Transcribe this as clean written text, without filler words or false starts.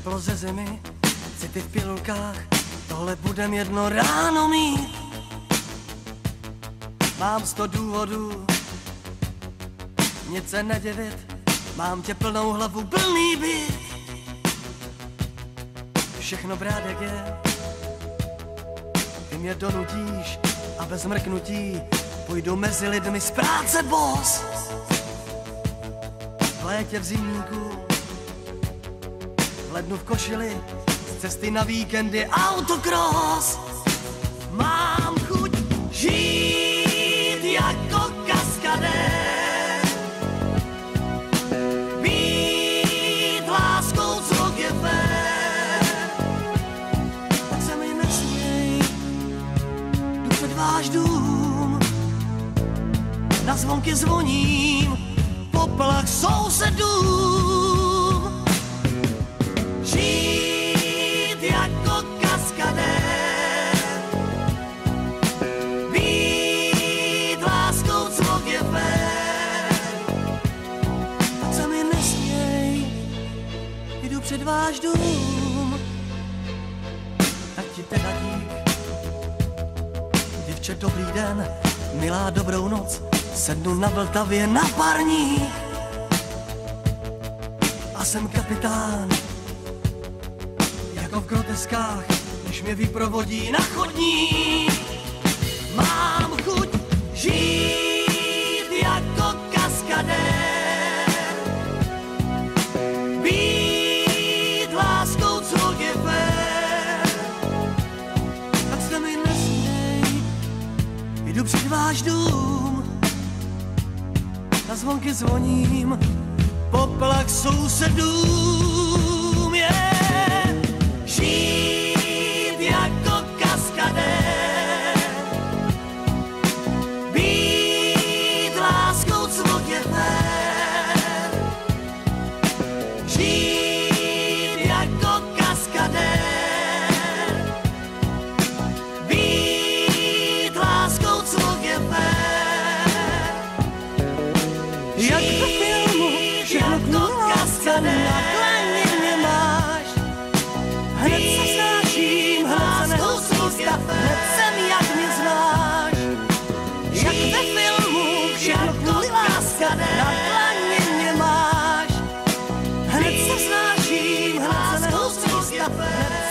Teplo ze zimy, city v pilulkách, tohle budem jedno ráno mít. Mám 100 důvodů, nic se nedivit, mám tě plnou hlavu, plný byt. Všechno brát jak je, ty mě donutíš a bez mrknutí půjdu mezi lidmi z práce boss. V létě v zimníku, v lednu v košili, z cesty na víkendy autocross. Mám chuť žít jako kaskadér, být láskou, co je fér. Tak se mi nesměj, jdu před váš dům, na zvonky zvoním, poplach sousedům. Žít jako kaskadér, být láskou, co je fér. Tak se mi nesměj, jdu před váš dům. Tak ti teda dík, děvče dobrý den, milá dobrou noc, sednu na Vltavě na parník a jsem kapitán, jako v groteskách, když mě vyprovodí na chodník. Mám chuť žít jako kaskadér, být láskou, co je fér. Tak se mi nesměj, jdu před váš dům, na zvonky zvoním, poplach sousedům. Žít jako kaskadér, být láskou, co je fér. Žít jako kaskadér, být láskou, co je fér. Jak ve filmu, všechno kaskadér, na dlaně mě máš. Hned se snáším, hned se nehospůsta, hned jsem, jak mě znáš. Jak ve filmu, všechno láska, na dlaně mě máš. Hned se snáším, hned se nehospůsta, hned